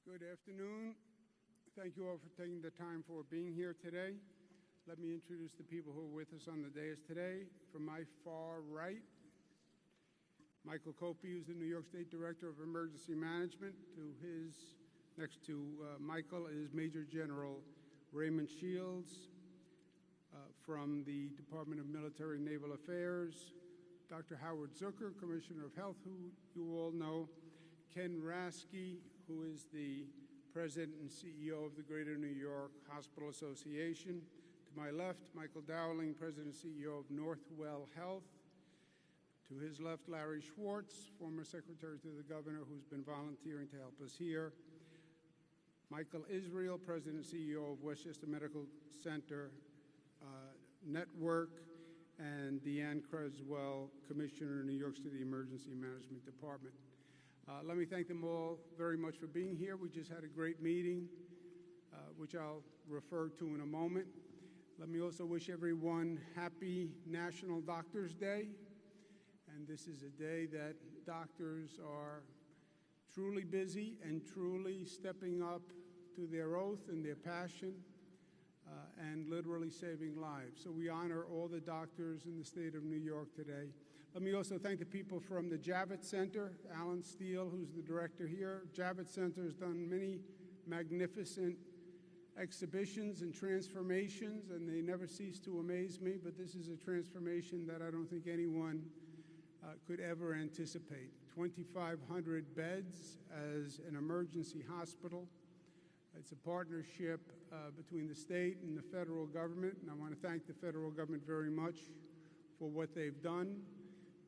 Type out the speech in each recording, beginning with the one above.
Good afternoon. Thank you all for taking the time for being here today. Let me introduce the people who are with us on the dais today. From my far right, Michael Copey, who's the New York State Director of Emergency Management. Next to Michael is Major General Raymond Shields from the Department of Military and Naval Affairs. Dr. Howard Zucker, Commissioner of Health, who you all know. Ken Rasky, who is the President and CEO of the Greater New York Hospital Association. To my left, Michael Dowling, President and CEO of Northwell Health. To his left, Larry Schwartz, former Secretary to the Governor, who's been volunteering to help us here. Michael Israel, President and CEO of Westchester Medical Center Network, and Deanne Creswell, Commissioner in New York City Emergency Management Department. Let me thank them all very much for being here. We just had a great meeting, which I'll refer to in a moment. Let me also wish everyone happy National Doctors Day. And this is a day that doctors are truly busy and truly stepping up to their oath and their passion and literally saving lives. So we honor all the doctors in the state of New York today. Let me also thank the people from the Javits Center, Alan Steele, who's the director here. Javits Center has done many magnificent exhibitions and transformations, and they never cease to amaze me, but this is a transformation that I don't think anyone could ever anticipate. 2,500 beds as an emergency hospital. It's a partnership between the state and the federal government, and I want to thank the federal government very much for what they've done.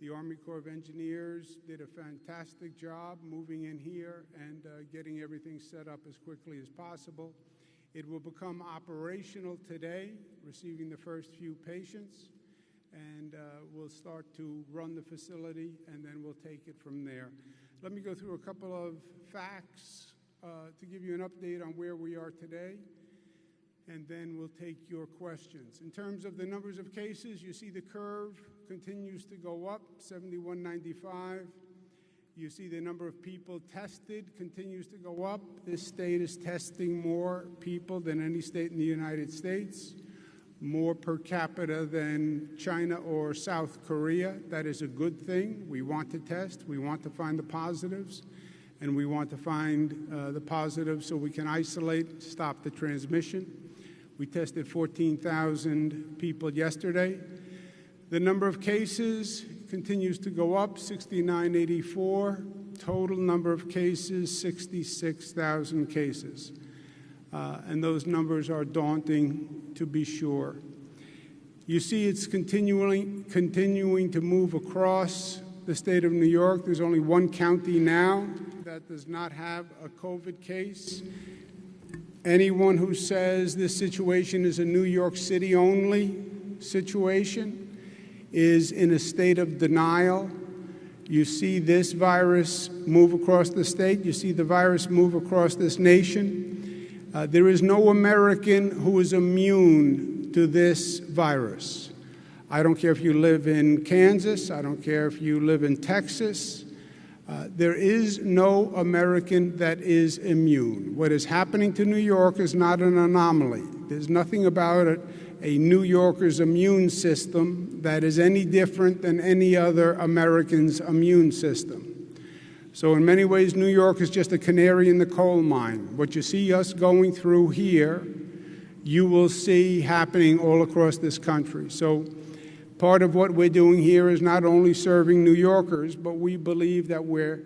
The Army Corps of Engineers did a fantastic job moving in here and getting everything set up as quickly as possible. It will become operational today, receiving the first few patients, and we'll start to run the facility, and then we'll take it from there. Let me go through a couple of facts to give you an update on where we are today, and then we'll take your questions. In terms of the numbers of cases, you see the curve continues to go up, 7195. You see the number of people tested continues to go up. This state is testing more people than any state in the United States, more per capita than China or South Korea. That is a good thing. We want to test. We want to find the positives, and we want to find the positives so we can isolate, stop the transmission. We tested 14,000 people yesterday. The number of cases continues to go up, 6,984. Total number of cases, 66,000 cases. And those numbers are daunting, to be sure. You see it's continuing to move across the state of New York. There's only one county now that does not have a COVID case. Anyone who says this situation is a New York City only situation is in a state of denial. You see this virus move across the state. You see the virus move across this nation. There is no American who is immune to this virus. I don't care if you live in Kansas. I don't care if you live in Texas. There is no American that is immune. What is happening to New York is not an anomaly. There's nothing about it, a New Yorker's immune system that is any different than any other American's immune system. So in many ways, New York is just a canary in the coal mine. What you see us going through here, you will see happening all across this country. So part of what we're doing here is not only serving New Yorkers, but we believe that we're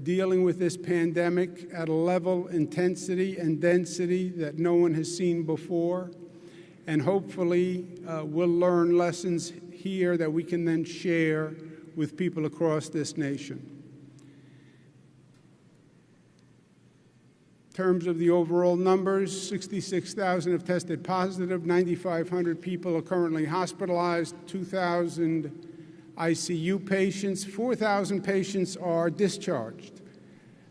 dealing with this pandemic at a level, intensity, and density that no one has seen before. And hopefully we'll learn lessons here that we can then share with people across this nation. In terms of the overall numbers, 66,000 have tested positive, 9,500 people are currently hospitalized, 2,000 ICU patients, 4,000 patients are discharged.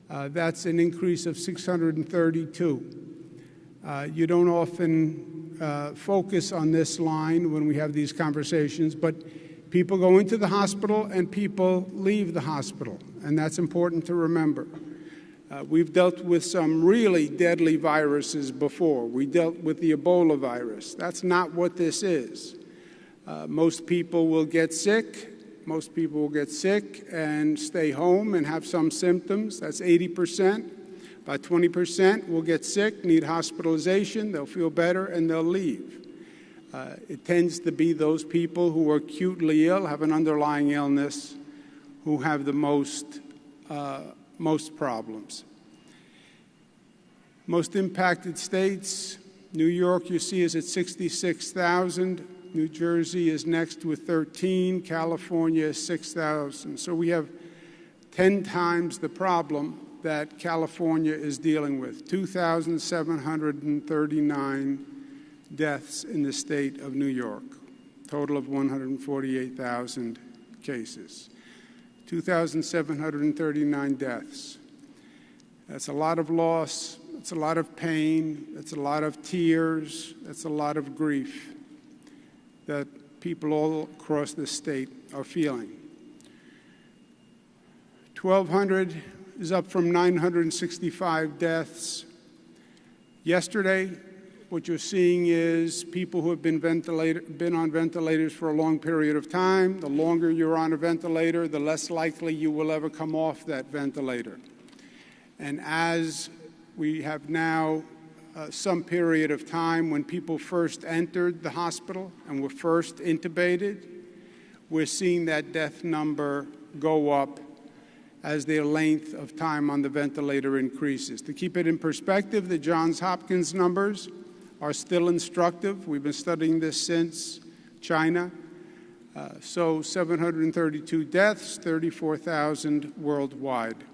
That's an increase of 632. You don't often focus on this line when we have these conversations, but people go into the hospital and people leave the hospital, and that's important to remember. We've dealt with some really deadly viruses before. We dealt with the Ebola virus. That's not what this is. Most people will get sick. Most people will get sick and stay home and have some symptoms. That's 80%. About 20% will get sick, need hospitalization, they'll feel better, and they'll leave. It tends to be those people who are acutely ill, have an underlying illness, who have the most problems. Most impacted states, New York, you see, is at 66,000. New Jersey is next with 13. California is 6,000. So we have 10 times the problem that California is dealing with. 2,739 deaths in the state of New York, total of 148,000 cases. 2,739 deaths. That's a lot of loss, that's a lot of pain, that's a lot of tears, that's a lot of grief that people all across the state are feeling. 1,200 is up from 965 deaths. Yesterday, what you're seeing is people who have been on ventilators for a long period of time. The longer you're on a ventilator, the less likely you will ever come off that ventilator. And as we have now some period of time when people first entered the hospital and were first intubated, we're seeing that death number go up as their length of time on the ventilator increases. To keep it in perspective, the Johns Hopkins numbers are still instructive. We've been studying this since China. So 732 deaths, 34,000 worldwide.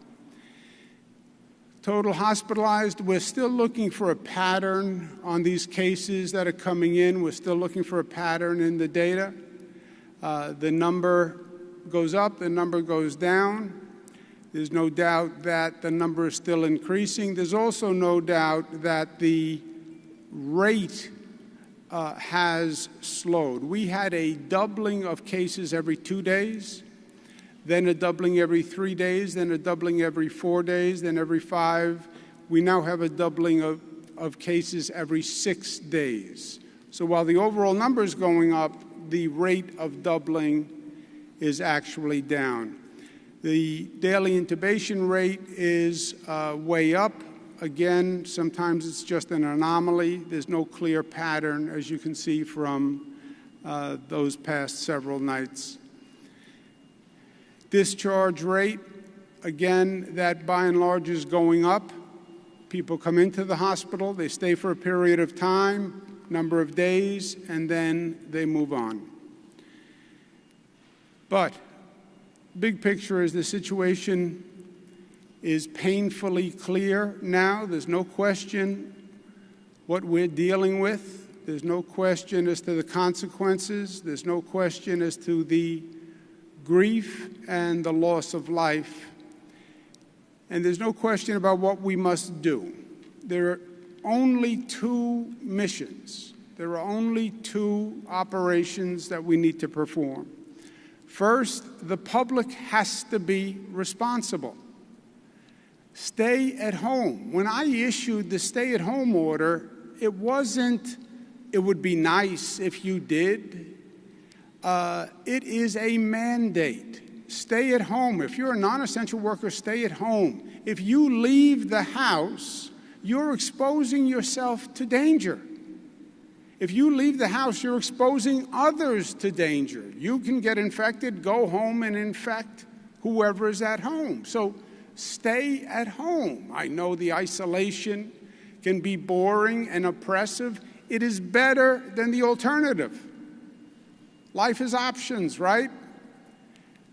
Total hospitalized, we're still looking for a pattern on these cases that are coming in. We're still looking for a pattern in the data. The number goes up, the number goes down. There's no doubt that the number is still increasing. There's also no doubt that the rate has slowed. We had a doubling of cases every 2 days, then a doubling every 3 days, then a doubling every 4 days, then every 5. We now have a doubling of cases every 6 days. So while the overall number is going up, the rate of doubling is actually down. The daily intubation rate is way up. Again, sometimes it's just an anomaly. There's no clear pattern, as you can see from those past several nights. Discharge rate, again, that by and large is going up. People come into the hospital, they stay for a period of time, number of days, and then they move on. But big picture is the situation is painfully clear now. There's no question what we're dealing with. There's no question as to the consequences. There's no question as to the grief and the loss of life. And there's no question about what we must do. There are only 2 missions. There are only 2 operations that we need to perform. First, the public has to be responsible. Stay at home. When I issued the stay-at-home order, it wasn't, it would be nice if you did. It is a mandate. Stay at home. If you're a non-essential worker, stay at home. If you leave the house, you're exposing yourself to danger. If you leave the house, you're exposing others to danger. You can get infected, go home and infect whoever is at home. So stay at home. I know the isolation can be boring and oppressive. It is better than the alternative. Life is options, right?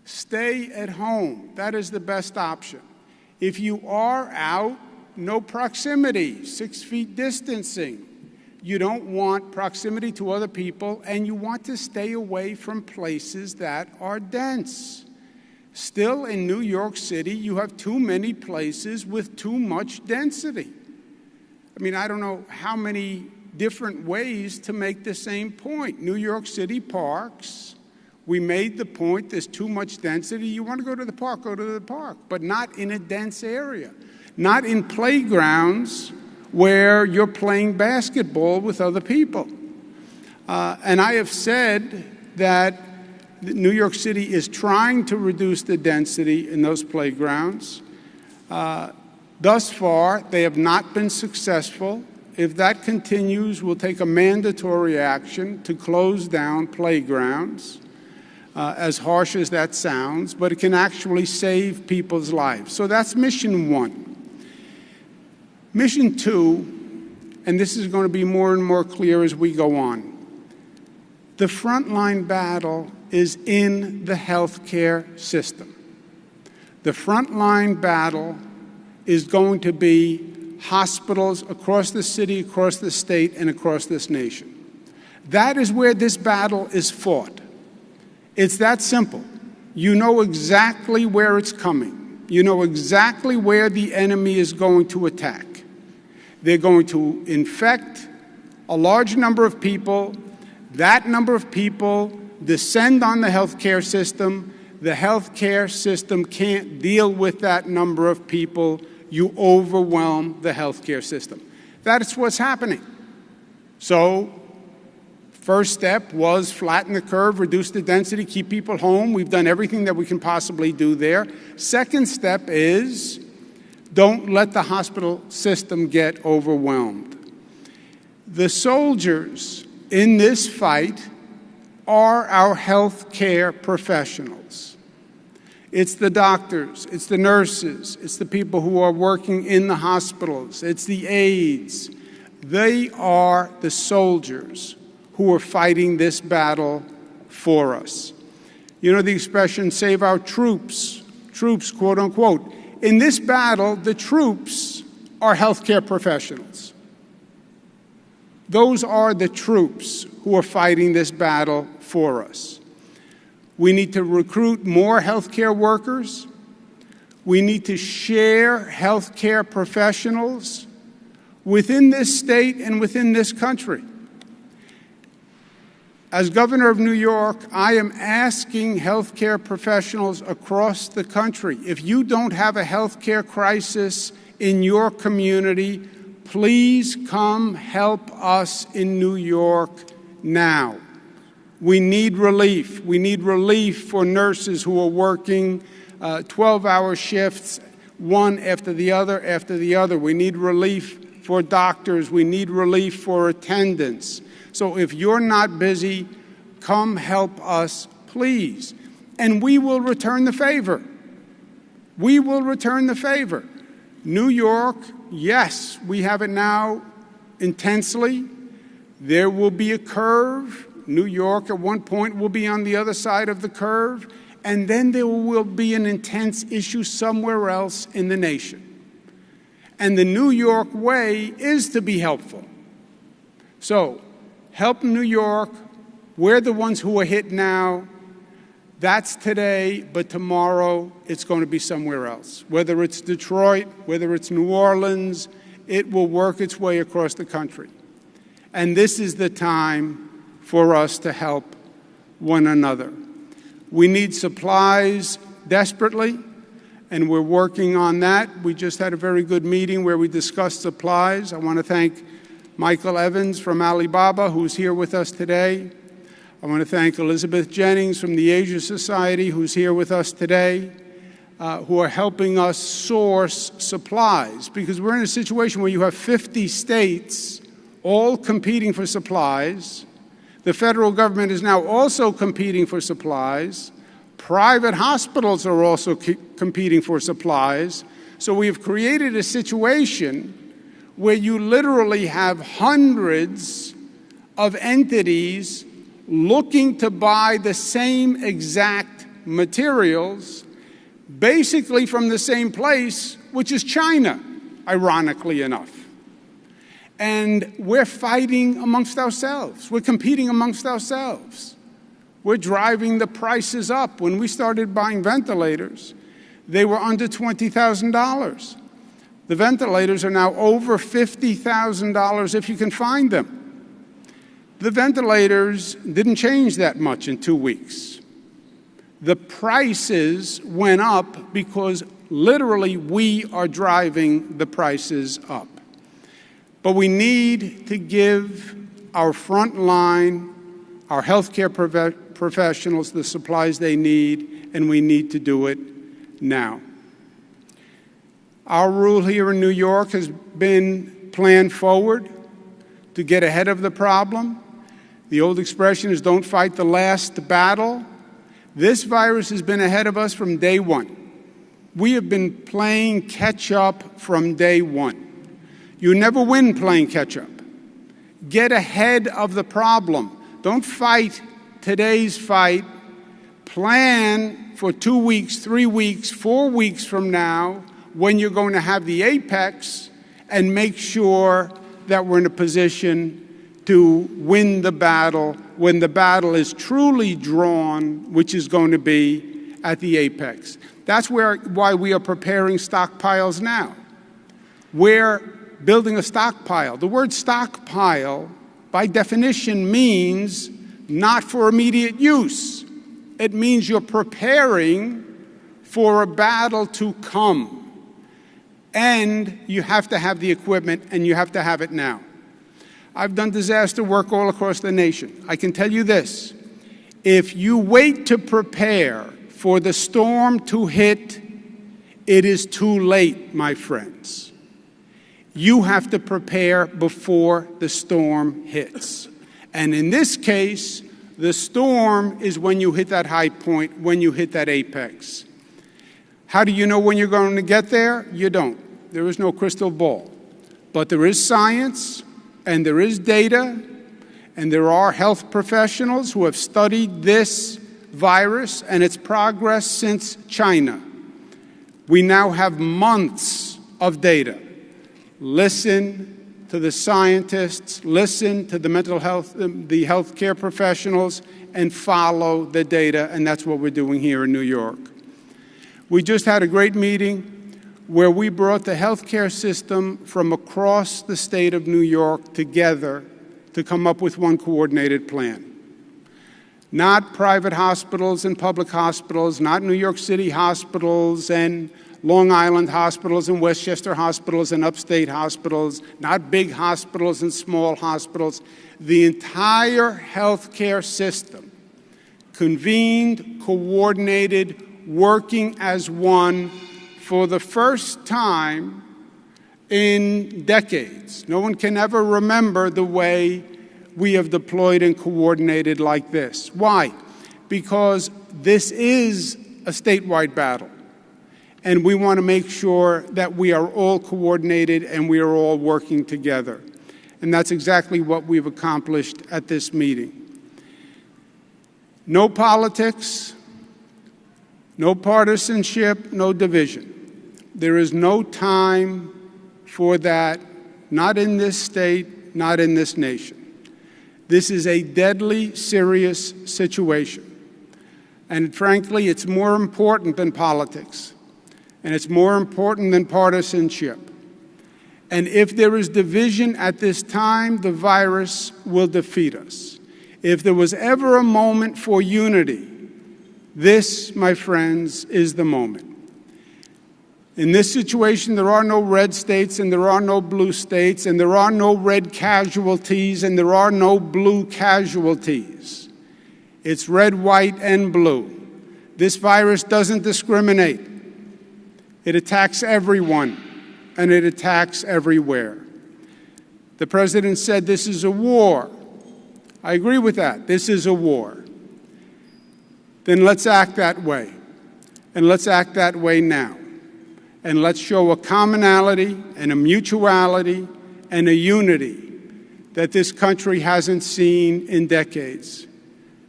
Stay at home. That is the best option. If you are out, no proximity, 6 feet distancing. You don't want proximity to other people, and you want to stay away from places that are dense. Still, in New York City, you have too many places with too much density. I mean, I don't know how many different ways to make the same point. New York City parks, we made the point there's too much density. You want to go to the park, go to the park, but not in a dense area. not in playgrounds where you're playing basketball with other people. And I have said that New York City is trying to reduce the density in those playgrounds. Thus far, they have not been successful. If that continues, we'll take a mandatory action to close down playgrounds, as harsh as that sounds, but it can actually save people's lives. So that's mission one. Mission two, and this is going to be more and more clear as we go on, the frontline battle is in the healthcare system. The frontline battle is going to be hospitals across the city, across the state, and across this nation. That is where this battle is fought. It's that simple. You know exactly where it's coming. You know exactly where the enemy is going to attack. They're going to infect a large number of people. That number of people descend on the healthcare system. The healthcare system can't deal with that number of people. You overwhelm the healthcare system. That's what's happening. So, first step was flatten the curve, reduce the density, keep people home. We've done everything that we can possibly do there. Second step is don't let the hospital system get overwhelmed. The soldiers in this fight are our health care professionals. It's the doctors, it's the nurses, it's the people who are working in the hospitals, it's the aides. They are the soldiers who are fighting this battle for us. You know the expression, save our troops, quote unquote. In this battle, the troops are healthcare professionals. Those are the troops who are fighting this battle for us. We need to recruit more healthcare workers. We need to share healthcare professionals within this state and within this country. As governor of New York, I am asking healthcare professionals across the country, if you don't have a healthcare crisis in your community, please come help us in New York now. We need relief. We need relief for nurses who are working 12-hour shifts, one after the other after the other. We need relief for doctors. We need relief for attendants. So if you're not busy, come help us, please. And we will return the favor. We will return the favor. New York, yes, we have it now intensely. There will be a curve. New York at one point will be on the other side of the curve. And then there will be an intense issue somewhere else in the nation. And the New York way is to be helpful. So, help New York. We're the ones who are hit now. That's today, but tomorrow it's going to be somewhere else. Whether it's Detroit, whether it's New Orleans, it will work its way across the country. And this is the time for us to help one another. We need supplies desperately, and we're working on that. We just had a very good meeting where we discussed supplies. I want to thank Michael Evans from Alibaba, who's here with us today. I want to thank Elizabeth Jennings from the Asia Society, who's here with us today, who are helping us source supplies, because we're in a situation where you have 50 states all competing for supplies. The federal government is now also competing for supplies. Private hospitals are also competing for supplies. So we have created a situation where you literally have hundreds of entities looking to buy the same exact materials, basically from the same place, which is China, ironically enough. And we're fighting amongst ourselves. We're competing amongst ourselves. We're driving the prices up. When we started buying ventilators, they were under $20,000. The ventilators are now over $50,000 if you can find them. The ventilators didn't change that much in 2 weeks. The prices went up because Literally, we are driving the prices up. But we need to give our front line, our healthcare professionals, the supplies they need, and we need to do it now. Our rule here in New York has been plan forward to get ahead of the problem. The old expression is don't fight the last battle. This virus has been ahead of us from day one. We have been playing catch-up from day one. You never win playing catch-up. Get ahead of the problem. Don't fight today's fight. Plan for 2 weeks, 3 weeks, 4 weeks from now when you're going to have the apex, and make sure that we're in a position to win the battle when the battle is truly drawn, which is going to be at the apex. That's why we are preparing stockpiles now. We're building a stockpile. The word stockpile, by definition, means not for immediate use. It means you're preparing for a battle to come. And you have to have the equipment, and you have to have it now. I've done disaster work all across the nation. I can tell you this. If you wait to prepare for the storm to hit, it is too late, my friends. You have to prepare before the storm hits. And in this case, the storm is when you hit that high point, when you hit that apex. How do you know when you're going to get there? You don't. There is no crystal ball. But there is science, and there is data, and there are health professionals who have studied this virus and its progress since China. We now have months of data. Listen to the scientists, listen to the mental health, the healthcare professionals, and follow the data, and that's what we're doing here in New York. We just had a great meeting where we brought the healthcare system from across the state of New York together to come up with one coordinated plan. Not private hospitals and public hospitals, not New York City hospitals and Long Island hospitals and Westchester hospitals and upstate hospitals, not big hospitals and small hospitals. The entire healthcare system convened, coordinated, working as one for the first time in decades. No one can ever remember the way we have deployed and coordinated like this. Why? Because this is a statewide battle, and we want to make sure that we are all coordinated and we are all working together. And that's exactly what we've accomplished at this meeting. No politics, no partisanship, no division. There is no time for that, not in this state, not in this nation. This is a deadly, serious situation. And frankly, it's more important than politics. And it's more important than partisanship. And if there is division at this time, the virus will defeat us. If there was ever a moment for unity, this, my friends, is the moment. In this situation, there are no red states and there are no blue states and there are no red casualties and there are no blue casualties. It's red, white, and blue. This virus doesn't discriminate. It attacks everyone and it attacks everywhere. The president said this is a war. I agree with that. This is a war. Then let's act that way. And let's act that way now. And let's show a commonality and a mutuality and a unity that this country hasn't seen in decades.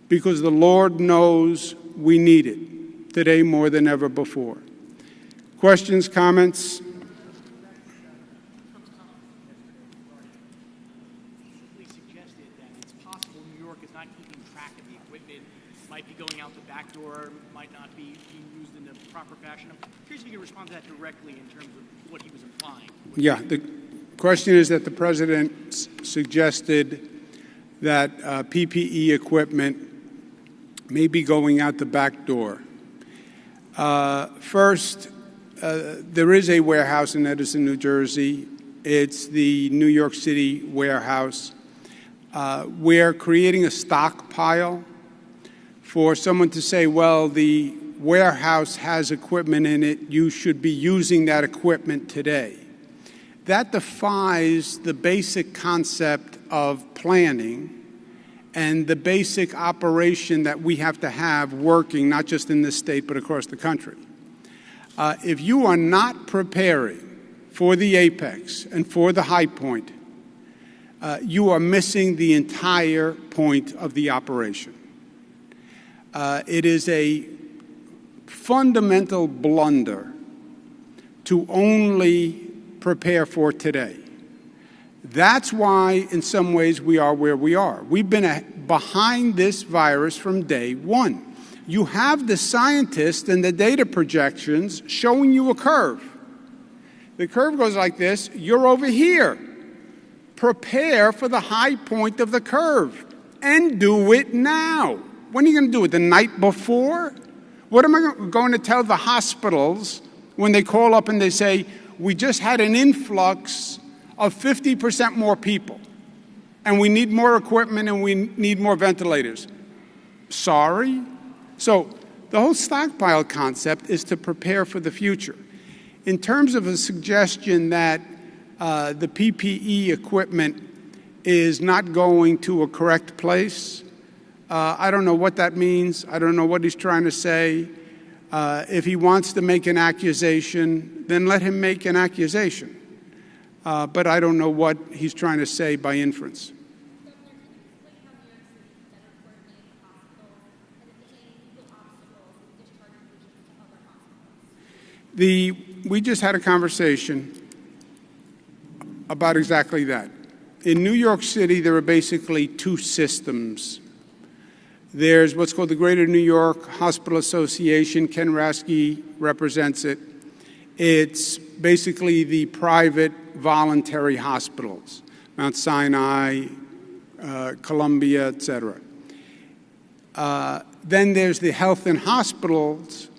Because the Lord knows we need it today more than ever before. Questions, comments? Suggested that it's possible New York is not keeping track of the equipment, might be going out the back door, might not be being used in the proper fashion. I'm curious if you can respond to that directly in terms of what he was implying. Yeah, the question is that the president suggested that PPE equipment may be going out the back door. First, there is a warehouse in Edison, New Jersey. It's the New York City warehouse. We're creating a stockpile for someone to say, well, the warehouse has equipment in it, you should be using that equipment today. That defies the basic concept of planning and the basic operation that we have to have working, not just in this state, but across the country. If you are not preparing for the apex and for the high point, you are missing the entire point of the operation. It is a fundamental blunder to only prepare for today. That's why, in some ways, we are where we are. We've been behind this virus from day one. You have the scientists and the data projections showing you a curve. The curve goes like this. You're over here. Prepare for the high point of the curve and do it now. When are you going to do it? The night before? What am I going to tell the hospitals when they call up and they say, we just had an influx of 50% more people, and we need more equipment and we need more ventilators? Sorry? So the whole stockpile concept is to prepare for the future. In terms of a suggestion that the PPE equipment is not going to a correct place, I don't know what that means. I don't know what he's trying to say. If he wants to make an accusation, then let him make an accusation. But I don't know what he's trying to say by inference. We just had a conversation about exactly that. In New York City, there are basically two systems. There's what's called the Greater New York Hospital Association. Ken Rasky represents it. It's basically the private voluntary hospitals, Mount Sinai, Columbia, et cetera. Then there's the Health and Hospitals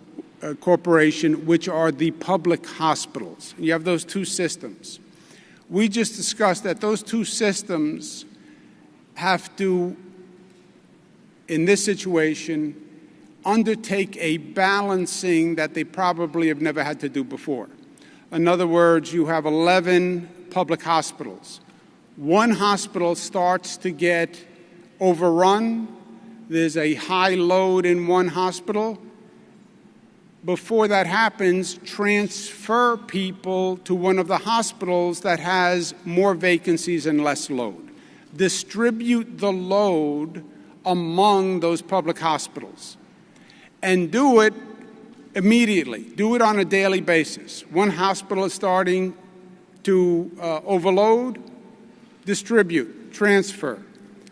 Corporation, which are the public hospitals. You have those two systems. We just discussed that those two systems have to, in this situation, undertake a balancing that they probably have never had to do before. In other words, you have 11 public hospitals. One hospital starts to get overrun. There's a high load in one hospital. Before that happens, transfer people to one of the hospitals that has more vacancies and less load. Distribute the load among those public hospitals. And do it immediately. Do it on a daily basis. One hospital is starting to overload, distribute, transfer.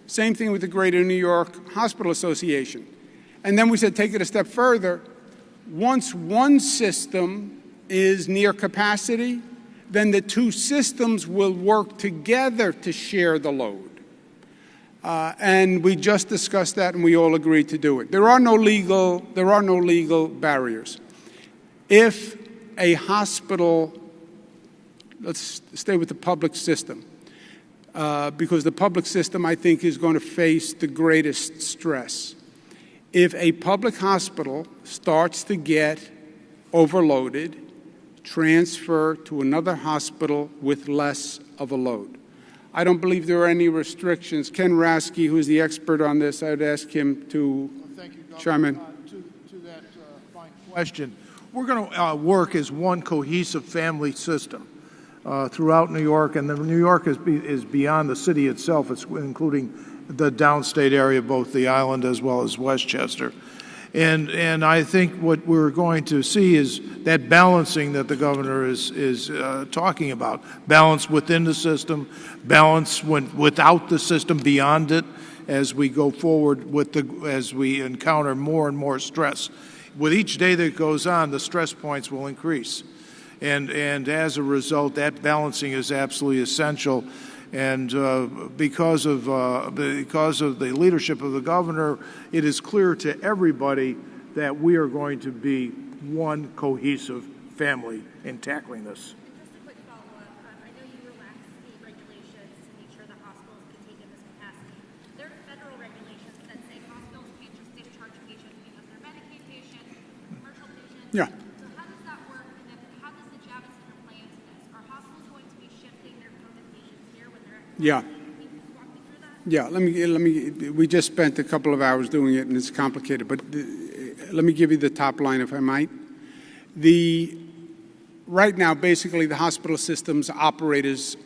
Same thing with the Greater New York Hospital Association. And then we said take it a step further. Once one system is near capacity, then the two systems will work together to share the load. And we just discussed that, and we all agreed to do it. There are no legal barriers. If a hospital, let's stay with the public system, because the public system, I think, is going to face the greatest stress. If a public hospital starts to get overloaded, transfer to another hospital with less of a load. I don't believe there are any restrictions. Ken Rasky, who is the expert on this, I would ask him to chime in. To that fine question, we're going to work as one cohesive family system throughout New York, and New York is beyond the city itself. It's including the downstate area, both the island as well as Westchester. And I think what we're going to see is that balancing that the governor is talking about. Balance within the system, balance without the system, beyond it, as we go forward as we encounter more and more stress. With each day that goes on, the stress points will increase. And as a result, that balancing is absolutely essential. And because of the leadership of the governor, it is clear to everybody that we are going to be one cohesive family in tackling this. Just a quick follow-up. I know you relaxed state regulations to make sure that hospitals can take in this capacity. There are federal regulations that say hospitals can't just discharge patients because they're Medicaid patients, commercial patients. Yeah. So how does that work? And then how does the Javits Center play into this? Are hospitals going to be shifting their COVID patients here when they're at home? Yeah. Can you just walk me through that? Yeah, let me, we just spent a couple of hours doing it, and it's complicated, but let me give you the top line, if I might. Right now, basically, the hospital systems operate as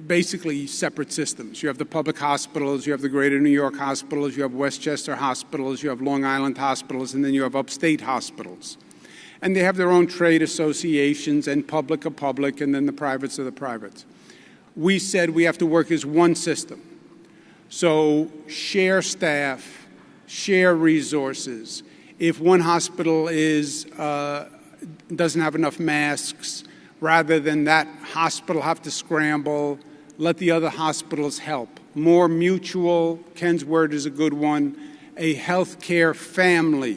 basically separate systems. You have the public hospitals, you have the Greater New York hospitals, you have Westchester hospitals, you have Long Island hospitals, and then you have upstate hospitals. And they have their own trade associations, and public are public, and then the privates are the privates. We said we have to work as one system. So share staff, share resources. If one hospital doesn't have enough masks, rather than that hospital have to scramble, let the other hospitals help. More mutual, Ken's word is a good one, a healthcare family,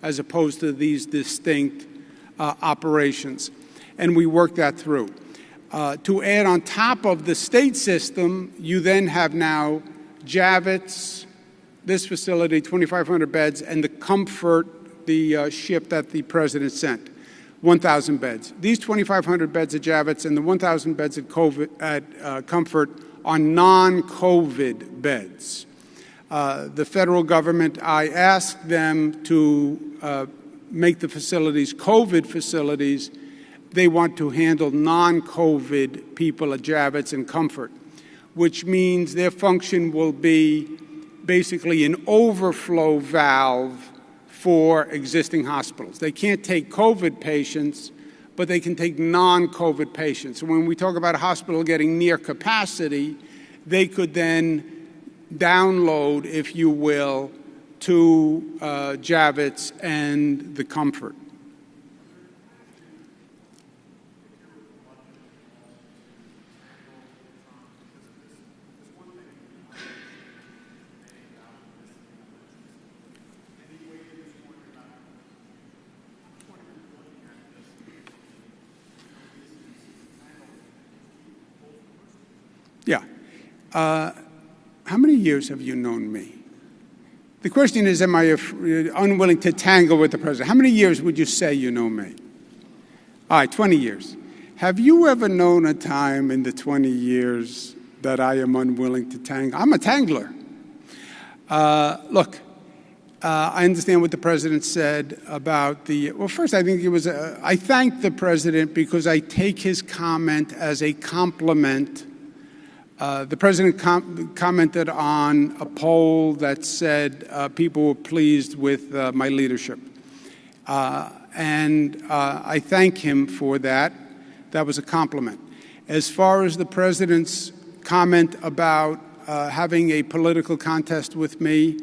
as opposed to these distinct operations. And we work that through. To add on top of the state system, you then have now Javits, this facility, 2,500 beds, and the Comfort, the ship that the president sent, 1,000 beds. These 2,500 beds at Javits and the 1,000 beds at Comfort are non-COVID beds. The federal government, I asked them to make the facilities COVID facilities. They want to handle non-COVID people at Javits and Comfort, which means their function will be basically an overflow valve for existing hospitals. They can't take COVID patients, but they can take non-COVID patients. So when we talk about a hospital getting near capacity, they could then download, if you will, to Javits and the Comfort. Yeah. How many years have you known me? The question is, am I unwilling to tangle with the president? How many years would you say you know me? All right, 20 years. Have you ever known a time in the 20 years that I am unwilling to tangle? I'm a tangler. Look, I understand what the president said about well, first, I think I thank the president because I take his comment as a compliment. The president commented on a poll that said people were pleased with my leadership. And I thank him for that. That was a compliment. As far as the president's comment about having a political contest with me,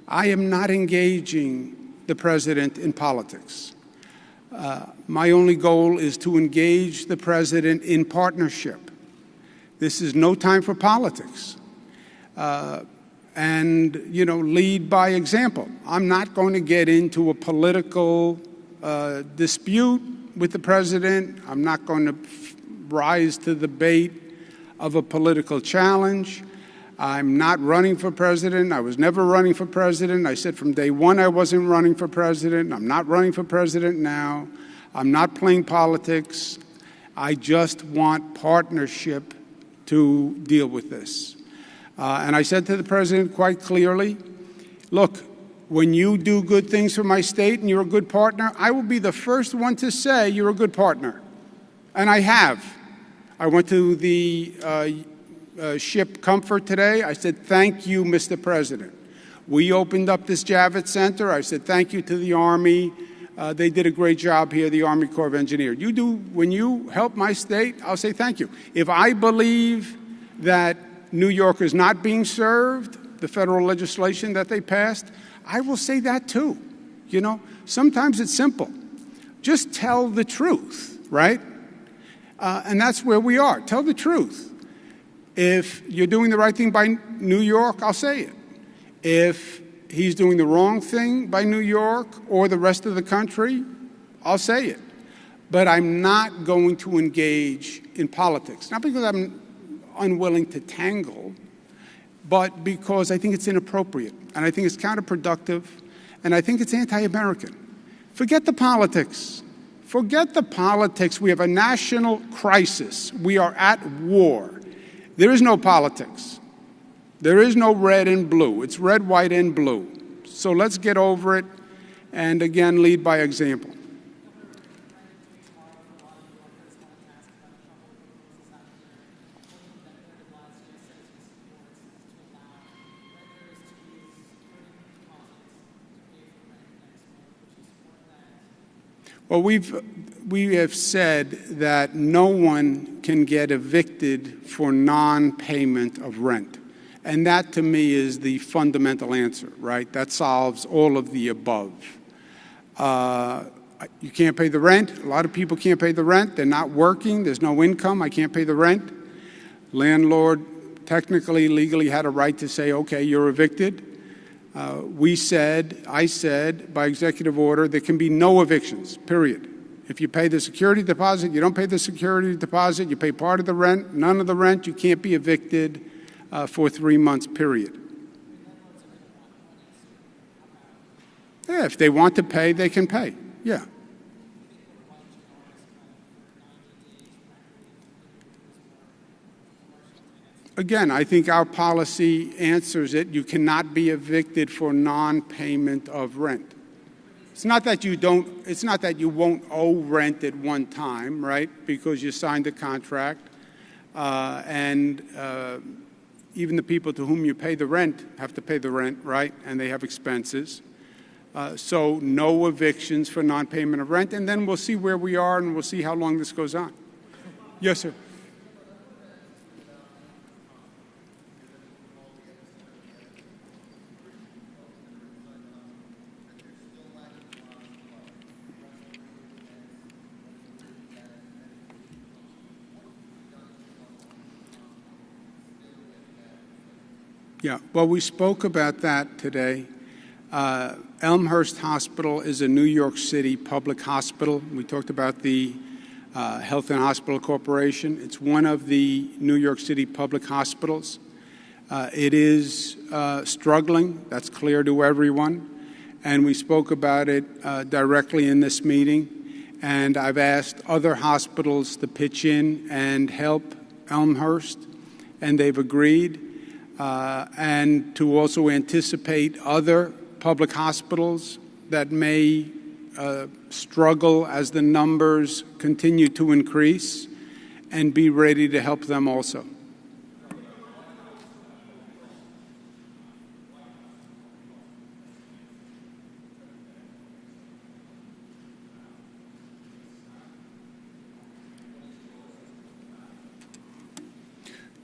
I am not engaging the president in politics. My only goal is to engage the president in partnership. This is no time for politics. And, lead by example. I'm not going to get into a political dispute with the president. I'm not going to rise to the bait of a political challenge. I'm not running for president. I was never running for president. I said from day one I wasn't running for president. I'm not running for president now. I'm not playing politics. I just want partnership to deal with this. And I said to the president quite clearly, look, when you do good things for my state and you're a good partner, I will be the first one to say you're a good partner. And I have. I went to the ship Comfort today. I said, thank you, Mr. President. We opened up this Javits Center. I said, thank you to the Army. They did a great job here, the Army Corps of Engineers. When you help my state, I'll say thank you. If I believe that New York is not being served, the federal legislation that they passed, I will say that too. Sometimes it's simple. Just tell the truth, right? And that's where we are. Tell the truth. If you're doing the right thing by New York, I'll say it. If he's doing the wrong thing by New York or the rest of the country, I'll say it. But I'm not going to engage in politics, not because I'm unwilling to tangle, but because I think it's inappropriate, and I think it's counterproductive, and I think it's anti-American. Forget the politics. Forget the politics. We have a national crisis. We are at war. There is no politics. There is no red and blue. It's red, white, and blue. So let's get over it and, again, lead by example. Well, we have said that no one can get evicted for non-payment of rent. And that, to me, is the fundamental answer, right? That solves all of the above. You can't pay the rent. A lot of people can't pay the rent. They're not working. There's no income. I can't pay the rent. Landlord technically, legally had a right to say, okay, you're evicted. I said, by executive order, there can be no evictions, period. If you pay the security deposit, you don't pay the security deposit, you pay part of the rent, none of the rent, you can't be evicted for 3 months, period. Yeah, if they want to pay, they can pay. Yeah. Again, I think our policy answers it. You cannot be evicted for non-payment of rent. It's not that you won't owe rent at one time, right? Because you signed a contract, and even the people to whom you pay the rent have to pay the rent, right? And they have expenses. So no evictions for non-payment of rent, and then we'll see where we are, and we'll see how long this goes on. Yes, sir. Yeah, well, we spoke about that today. Elmhurst Hospital is a New York City public hospital. We talked about the Health and Hospital Corporation. It's one of the New York City public hospitals. It is struggling. That's clear to everyone. And we spoke about it directly in this meeting. And I've asked other hospitals to pitch in and help Elmhurst, and they've agreed. And to also anticipate other public hospitals that may struggle as the numbers continue to increase, and be ready to help them also.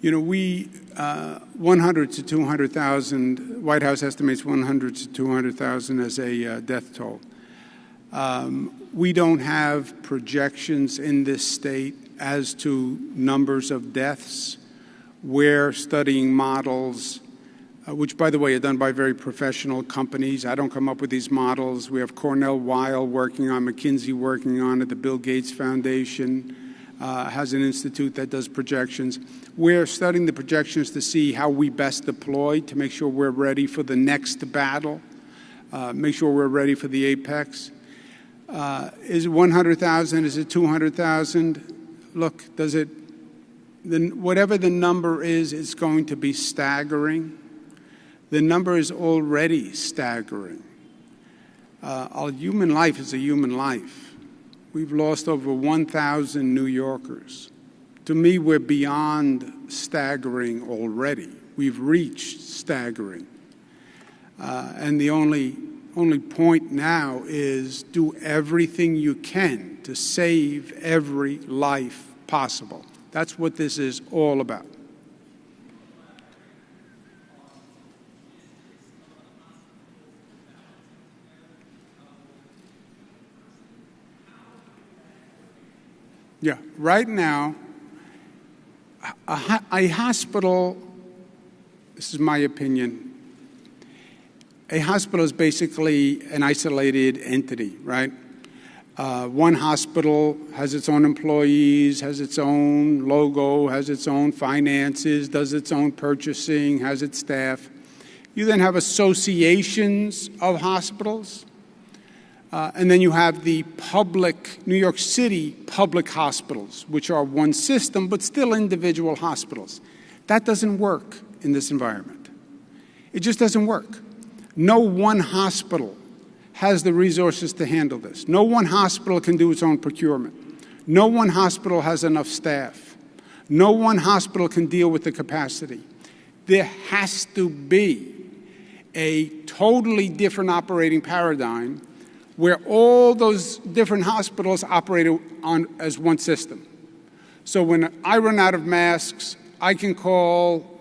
You know, 100 to 200,000, White House estimates 100 to 200,000 as a death toll. We don't have projections in this state as to numbers of deaths. We're studying models, which, by the way, are done by very professional companies. I don't come up with these models. We have Cornell Weil working on, McKinsey working on it, the Bill Gates Foundation has an institute that does projections. We're studying the projections to see how we best deploy to make sure we're ready for the next battle, make sure we're ready for the apex. Is it 100,000? Is it 200,000? Look, whatever the number is, it's going to be staggering. The number is already staggering. A human life is a human life. We've lost over 1,000 New Yorkers. To me, we're beyond staggering already. We've reached staggering. And the only point now is do everything you can to save every life possible. That's what this is all about. Yeah, right now, a hospital, this is my opinion, a hospital is basically an isolated entity, right? One hospital has its own employees, has its own logo, has its own finances, does its own purchasing, has its staff. You then have associations of hospitals, and then you have the public, New York City public hospitals, which are one system, but still individual hospitals. That doesn't work in this environment. It just doesn't work. No one hospital has the resources to handle this. No one hospital can do its own procurement. No one hospital has enough staff. No one hospital can deal with the capacity. There has to be a totally different operating paradigm where all those different hospitals operate as one system. So when I run out of masks, I can call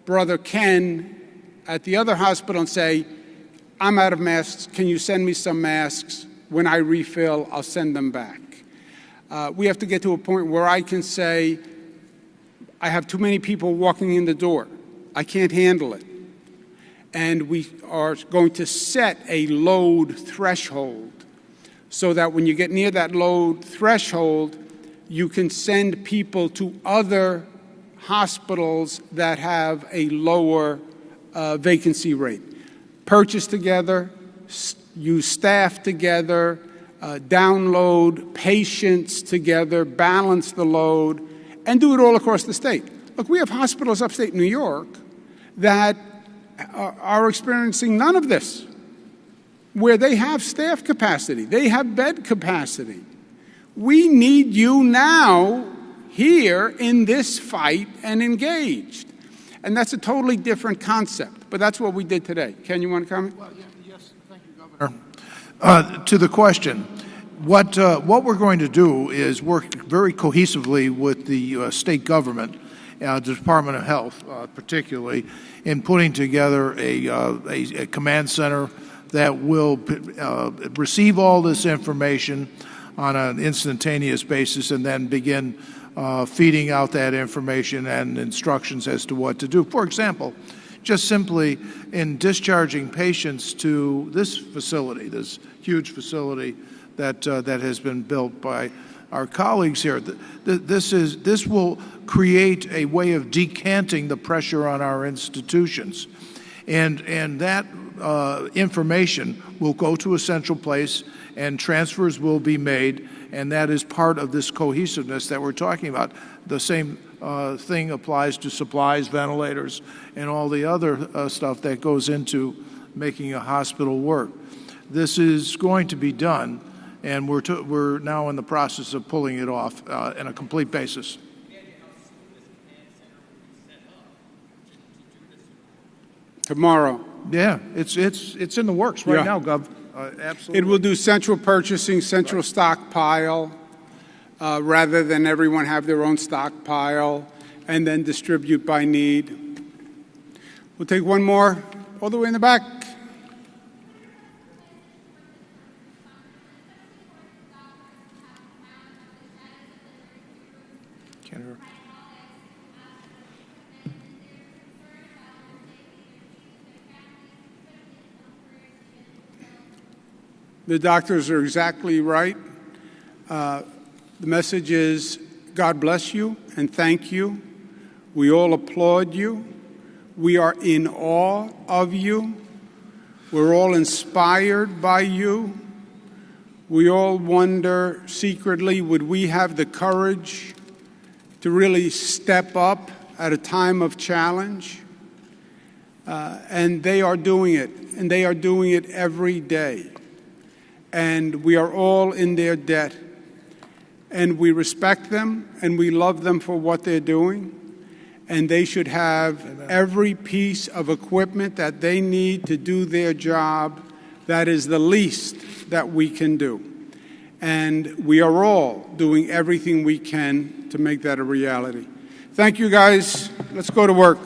Brother Ken at the other hospital and say, I'm out of masks. Can you send me some masks? When I refill, I'll send them back. We have to get to a point where I can say, I have too many people walking in the door. I can't handle it. And we are going to set a load threshold so that when you get near that load threshold, you can send people to other hospitals that have a lower vacancy rate. Purchase together, use staff together, download patients together, balance the load, and do it all across the state. Look, we have hospitals upstate New York that are experiencing none of this, where they have staff capacity, they have bed capacity. We need you now here in this fight and engaged. And that's a totally different concept, but that's what we did today. Ken, you want to comment? Well, yes, thank you, Governor. To the question, what we're going to do is work very cohesively with the state government, the Department of Health particularly, in putting together a command center that will receive all this information on an instantaneous basis and then begin feeding out that information and instructions as to what to do. For example, just simply in discharging patients to this facility, this huge facility that has been built by our colleagues here, this will create a way of decanting the pressure on our institutions, and that information will go to a central place, and transfers will be made. And that is part of this cohesiveness that we're talking about. The same thing applies to supplies, ventilators, and all the other stuff that goes into making a hospital work. This is going to be done, and we're now in the process of pulling it off on a complete basis. Tomorrow. Yeah, it's in the works right now, Gov. Absolutely. It will do central purchasing, central stockpile, rather than everyone have their own stockpile, and then distribute by need. We'll take one more, all the way in the back. Can't hear. The doctors are exactly right. The message is, God bless you and thank you. We all applaud you. We are in awe of you. We're all inspired by you. We all wonder secretly, would we have the courage to really step up at a time of challenge? And they are doing it, and they are doing it every day. And we are all in their debt. And we respect them, and we love them for what they're doing. And they should have every piece of equipment that they need to do their job. That is the least that we can do. And we are all doing everything we can to make that a reality. Thank you, guys. Let's go to work.